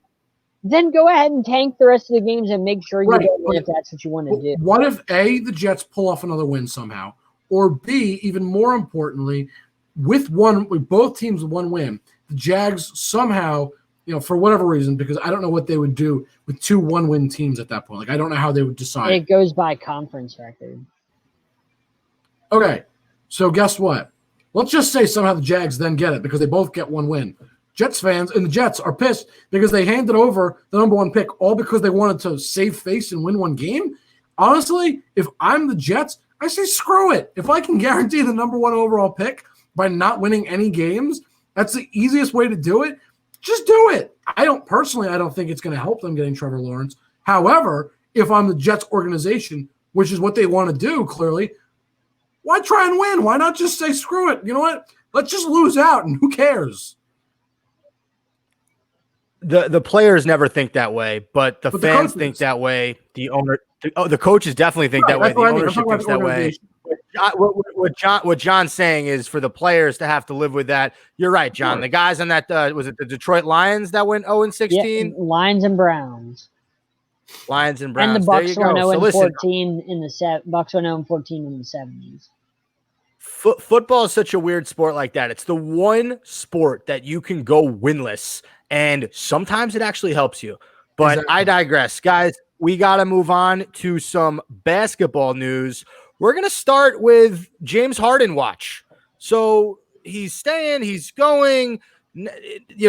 then go ahead and tank the rest of the games and make sure you don't win if that's what you want to do. What if A, the Jets pull off another win somehow, or B, even more importantly, with both teams with 1 win, the Jags somehow, for whatever reason, because I don't know what they would do with 2 1-win teams at that point. I don't know how they would decide. It goes by conference record. Okay, so guess what? Let's just say somehow the Jags then get it because they both get 1 win. Jets fans and the Jets are pissed because they handed over the number 1 pick all because they wanted to save face and win 1 game. Honestly, if I'm the Jets, I say screw it. If I can guarantee the number 1 overall pick by not winning any games, that's the easiest way to do it. Just do it. I don't think it's going to help them getting Trevor Lawrence. However, if I'm the Jets organization, which is what they want to do clearly, why try and win? Why not just say, screw it? You know what? Let's just lose out, and who cares? The players never think that way, but the fans think that way. The owner, the coaches definitely think that way. The ownership thinks that way. What John's saying is for the players to have to live with that. You're right, John. Sure. The guys on that was it the Detroit Lions that went 0-16? Yeah, Lions and Browns. Lions and Browns. And the Bucks went 0-14 in the Bucks went 0-14 in the 70s. Football is such a weird sport like that. It's the one sport that you can go winless, and sometimes it actually helps you. But exactly. I digress. Guys, we got to move on to some basketball news. We're going to start with James Harden watch. So he's staying, he's going.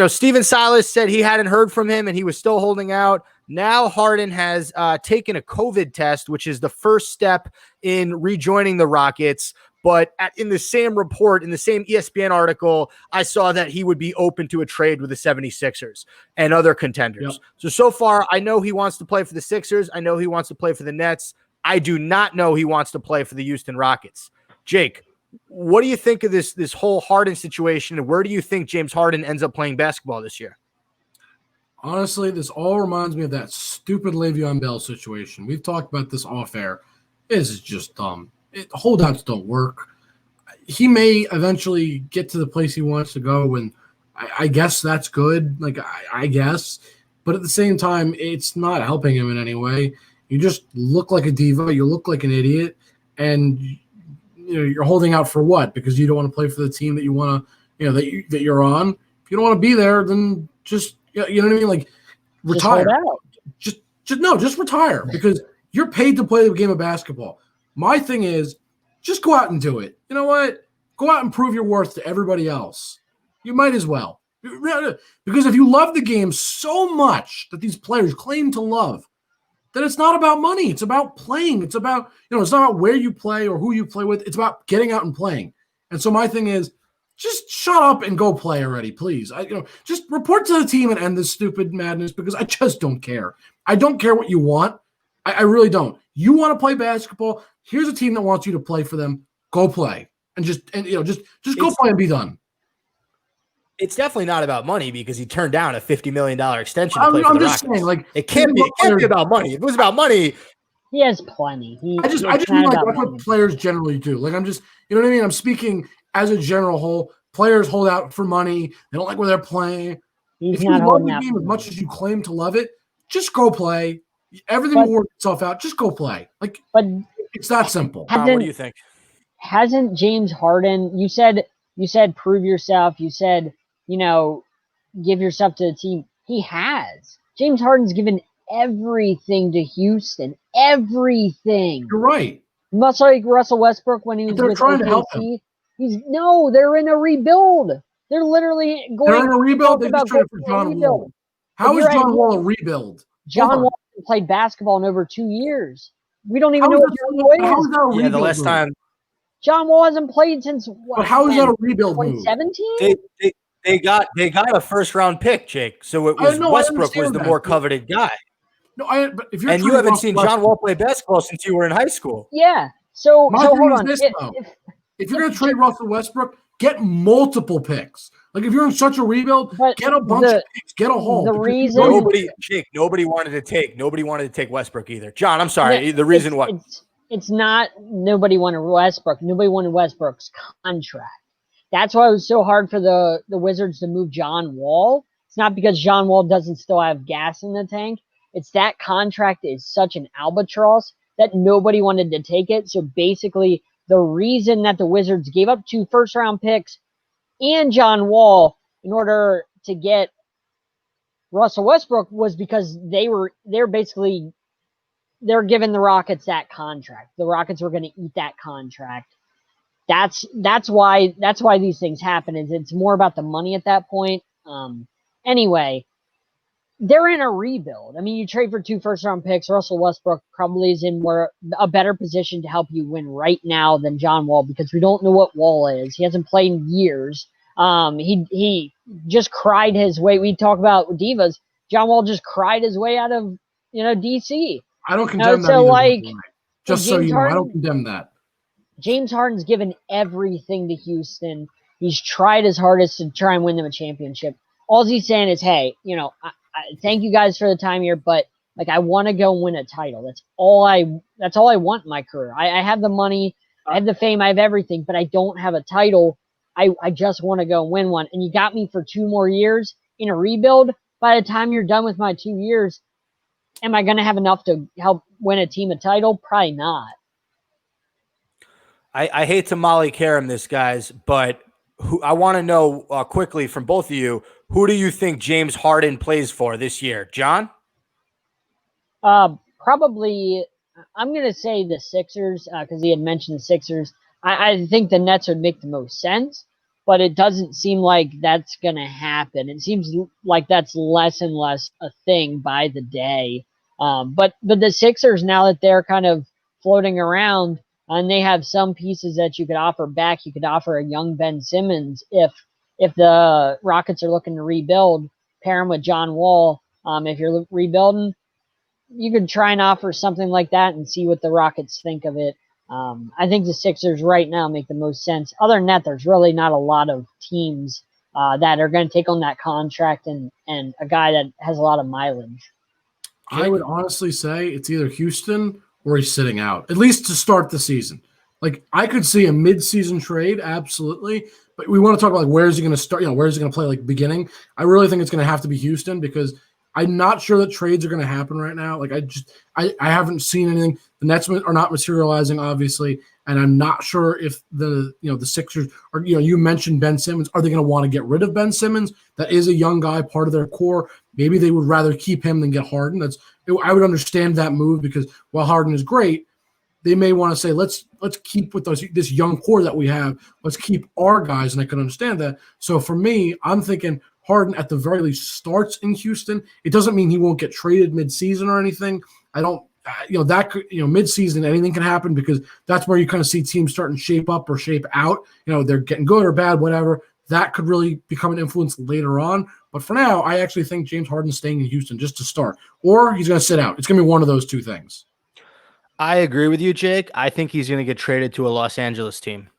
Steven Silas said he hadn't heard from him and he was still holding out. Now Harden has taken a COVID test, which is the first step in rejoining the Rockets. But in the same report, in the same ESPN article, I saw that he would be open to a trade with the 76ers and other contenders. Yep. So far, I know he wants to play for the Sixers. I know he wants to play for the Nets. I do not know he wants to play for the Houston Rockets. Jake, what do you think of this whole Harden situation, and where do you think James Harden ends up playing basketball this year? Honestly, this all reminds me of that stupid Le'Veon Bell situation. We've talked about this off air. This is just dumb. Holdouts don't work. He may eventually get to the place he wants to go, and I guess that's good. Like, I guess. But at the same time, it's not helping him in any way. You just look like a diva. You look like an idiot. And you're holding out for what? Because you don't want to play for the team that you want to, that you're on. If you don't want to be there, then just, you know what I mean? Like, retire. Just retire, because you're paid to play the game of basketball. My thing is, just go out and do it. You know what? Go out and prove your worth to everybody else. You might as well. Because if you love the game so much that these players claim to love, then it's not about money. It's about playing. It's about, it's not about where you play or who you play with. It's about getting out and playing. And so my thing is, just shut up and go play already, please. Just report to the team and end this stupid madness, because I just don't care. I don't care what you want. I really don't. You want to play basketball? Here's a team that wants you to play for them. Go play, and just go play and be done. It's definitely not about money, because he turned down a $50 million extension to play for the Rockets. Saying, like, it can't be about money. If it was about money, he has plenty. I just mean, like, that's what players generally do. Like, I'm just, you know what I mean? I'm speaking as a general whole. Players hold out for money. They don't like where they're playing. If you love the game as much as you claim to love it, just go play. Everything will work itself out. Just go play. But it's that simple. What do you think? Hasn't James Harden? You said prove yourself. You said give yourself to the team. He has. James Harden's given everything to Houston. Everything. You're right. Much like Russell Westbrook when he was with trying to help him. They're in a rebuild. They're literally going. They're in a rebuild. They're just trying for John Wall. How is John Wall a rebuild? John Wall played basketball in over 2 years. We don't even know what John Wall is. Yeah, the last time John Wall hasn't played since what? But how is that a rebuild move? 2017? They got a first round pick, Jake. So it was Westbrook was the more covered guy. No, but if you're you haven't seen John Wall play basketball since you were in high school. Yeah. So hold on. If you're going to trade Russell Westbrook, get multiple picks. Like, if you're in such a rebuild, get a bunch of picks, get a haul. The reason nobody wanted to take Westbrook either. John, I'm sorry. The reason what? It's not nobody wanted Westbrook. Nobody wanted Westbrook's contract. That's why it was so hard for the Wizards to move John Wall. It's not because John Wall doesn't still have gas in the tank. It's that contract is such an albatross that nobody wanted to take it. So basically, the reason that the Wizards gave up 2 first-round picks and John Wall in order to get Russell Westbrook was because they're giving the Rockets that contract. The Rockets were going to eat that contract. That's why these things happen. Is it's more about the money at that point. Anyway, they're in a rebuild. I mean, you trade for 2 first-round picks. Russell Westbrook probably is in a better position to help you win right now than John Wall, because we don't know what Wall is. He hasn't played in years. He just cried his way. We talk about divas. John Wall just cried his way out of DC. I don't condemn that. So I don't condemn that. James Harden's given everything to Houston. He's tried his hardest to try and win them a championship. All he's saying is, hey, I thank you guys for the time here, but I want to go win a title. That's all I want in my career. I have the money, I have the fame, I have everything, but I don't have a title. I just want to go win one. And you got me for 2 more years in a rebuild. By the time you're done with my 2 years, am I going to have enough to help win a team a title? Probably not. I hate to Molly Karam this, guys, but I want to know quickly from both of you, who do you think James Harden plays for this year? John? Probably, I'm going to say the Sixers, because he had mentioned the Sixers. I think the Nets would make the most sense. but it doesn't seem like that's going to happen. It seems like that's less and less a thing by the day. But the Sixers, now that they're kind of floating around and they have some pieces that you could offer back, you could offer a young Ben Simmons if the Rockets are looking to rebuild, pair him with John Wall. If you're rebuilding, you could try and offer something like that and see what the Rockets think of it. I think the Sixers right now make the most sense. Other than that, there's really not a lot of teams that are going to take on that contract and a guy that has a lot of mileage. I would honestly say it's either Houston or he's sitting out, at least to start the season. Like, I could see a mid-season trade, absolutely. But we want to talk about, like, where is he going to start? Where is he going to play, like, beginning? I really think it's going to have to be Houston because I'm not sure that trades are going to happen right now. Like, I haven't seen anything. The Nets are not materializing, obviously, and I'm not sure if the Sixers are, you mentioned Ben Simmons. Are they going to want to get rid of Ben Simmons? That is a young guy, part of their core. Maybe they would rather keep him than get Harden. I would understand that move because while Harden is great, they may want to say, let's keep with this young core that we have. Let's keep our guys, and I can understand that. So for me, I'm thinking Harden at the very least starts in Houston. It doesn't mean he won't get traded mid-season or anything. I don't, that could, mid-season anything can happen because that's where you kind of see teams starting to shape up or shape out. They're getting good or bad, whatever. That could really become an influence later on. But for now, I actually think James Harden's staying in Houston just to start, or he's going to sit out. It's going to be one of those two things. I agree with you, Jake. I think he's going to get traded to a Los Angeles team.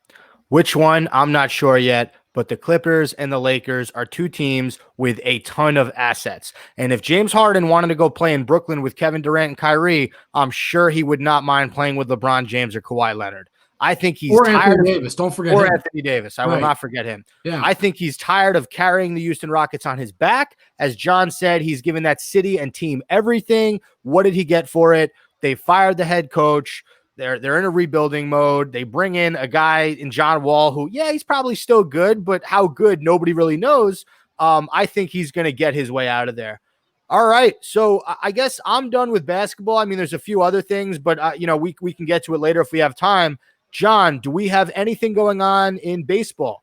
Which one? I'm not sure yet, but the Clippers and the Lakers are two teams with a ton of assets. And if James Harden wanted to go play in Brooklyn with Kevin Durant and Kyrie, I'm sure he would not mind playing with LeBron James or Kawhi Leonard. I think he's tired Anthony Davis. Don't forget him. Anthony Davis. I will not forget him. Yeah. I think he's tired of carrying the Houston Rockets on his back. As John said, he's given that city and team everything. What did he get for it? They fired the head coach. They're in a rebuilding mode. They bring in a guy in John Wall who, he's probably still good, but how good, nobody really knows. I think he's going to get his way out of there. All right, so I guess I'm done with basketball. I mean, there's a few other things, but we can get to it later if we have time. John, do we have anything going on in baseball?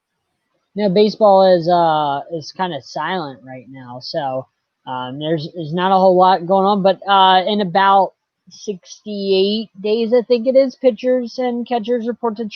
No, baseball is kind of silent right now, so there's not a whole lot going on. But in about 68 days, I think it is, pitchers and catchers report to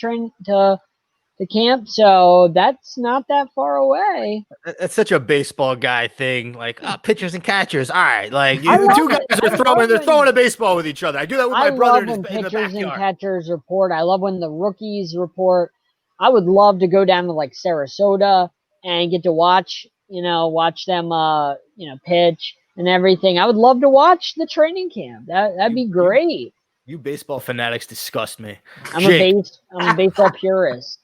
camp, so that's not that far away. That's such a baseball guy thing, like pitchers and catchers. All right, like the two guys are throwing a baseball with each other. I do that with my brother in the backyard. Pitchers and catchers report. I love when the rookies report. I would love to go down to like Sarasota and get to watch them pitch and everything. I would love to watch the training camp. That'd be great. You baseball fanatics disgust me. I'm a baseball purist.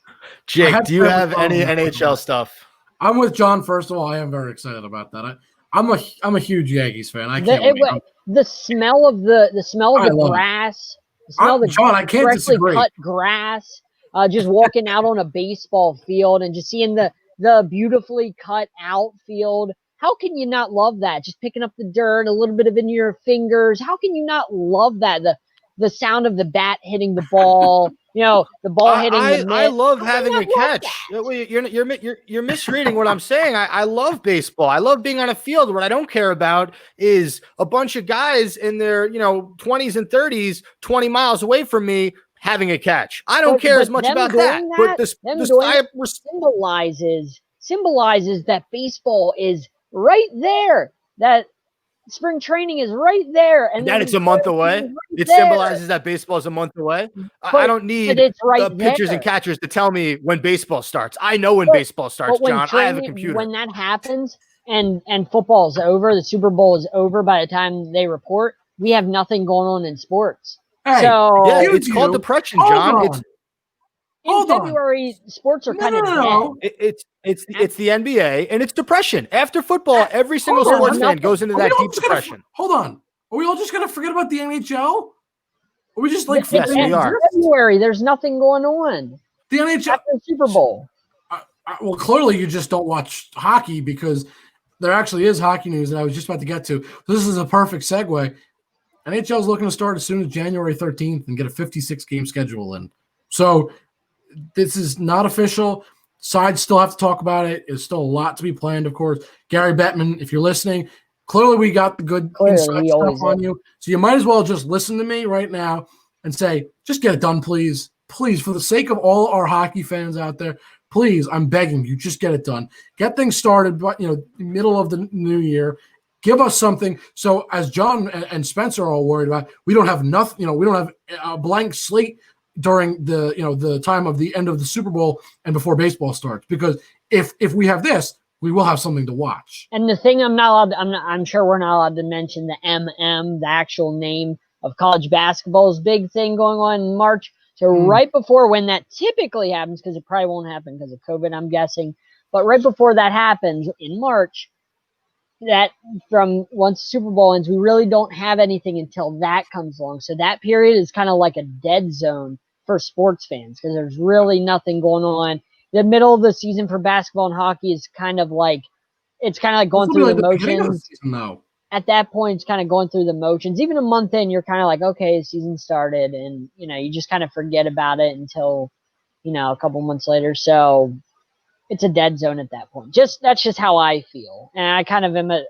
Jake, do you have any NHL stuff? I'm with John. First of all, I am very excited about that. I'm a huge Yankees fan. I can't wait. The smell of the grass, the smell of the John, I can't disagree. Cut grass. Just walking out on a baseball field and just seeing the beautifully cut out field. How can you not love that? Just picking up the dirt, a little bit of it in your fingers. How can you not love that? The sound of the bat hitting the ball, the ball hitting the mitt. I love having a catch. You're misreading what I'm saying. I love baseball. I love being on a field. What I don't care about is a bunch of guys in their 20s and 30s, 20 miles away from me having a catch. I don't care as much about that. But symbolizes that baseball is right there. That spring training is right there, and it's a month away. It symbolizes that baseball is a month away. I don't need pitchers and catchers to tell me when baseball starts. I know when baseball starts, John. I have a computer. When that happens and football is over, the Super Bowl is over by the time they report, we have nothing going on in sports. Hey, it's called depression, John. In February, sports are kind of dead. It's the NBA, and it's depression. After football, every single sports fan goes into that deep depression. Hold on. Are we all just going to forget about the NHL? Are we just like... Yes, we are. February, there's nothing going on. The NHL... After the Super Bowl. Well, clearly you just don't watch hockey because there actually is hockey news that I was just about to get to. This is a perfect segue. NHL is looking to start as soon as January 13th and get a 56-game schedule in. So... this is not official. Sides still have to talk about it. There's still a lot to be planned, of course. Gary Bettman, if you're listening, clearly we got the good inside stuff on you. So you might as well just listen to me right now and say, just get it done, please. Please, for the sake of all our hockey fans out there, please, I'm begging you, just get it done. Get things started, but middle of the new year. Give us something. So as John and Spencer are all worried about, we don't have nothing, we don't have a blank slate during the time of the end of the Super Bowl and before baseball starts. Because if we have this, we will have something to watch. And the thing I'm sure we're not allowed to mention the the actual name of college basketball's big thing going on in March. So right before when that typically happens, because it probably won't happen because of COVID, I'm guessing, but right before that happens in March, that from once the Super Bowl ends, we really don't have anything until that comes along. So that period is kind of like a dead zone for sports fans because there's really nothing going on. The middle of the season for basketball and hockey is kind of like going through the motions. At that point, it's kind of going through the motions. Even a month in, you're kind of like, okay, the season started, and you just kind of forget about it until a couple months later. So it's a dead zone at that point. That's just how I feel, and I kind of am a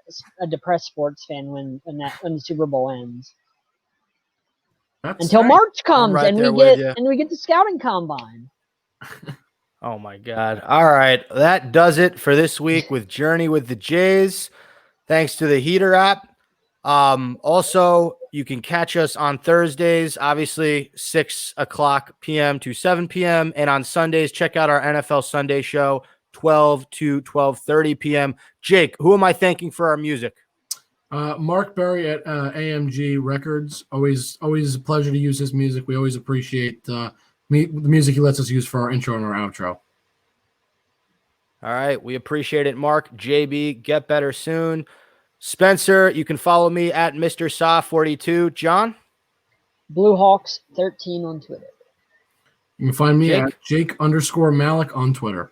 depressed sports fan when the Super Bowl ends. Until March comes and we get the scouting combine. Oh my God. All right. That does it for this week with Journey with the Jays. Thanks to the Heater app. Also, you can catch us on Thursdays, obviously 6 o'clock p.m. to 7 p.m. And on Sundays, check out our NFL Sunday show, 12 to 12:30 p.m. Jake, who am I thanking for our music? Mark Berry at AMG Records. Always a pleasure to use his music. We always appreciate the music he lets us use for our intro and our outro. All right. We appreciate it, Mark. JB, get better soon. Spencer, you can follow me at Mr. Saw42. John? BlueHawks13 on Twitter. You can find me at Jake_Malik on Twitter.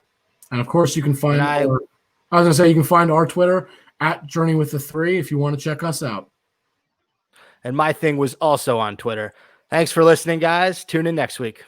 And of course, you can find you can find our Twitter at Journey with the 3 if you want to check us out. And my thing was also on Twitter. Thanks for listening, guys. Tune in next week.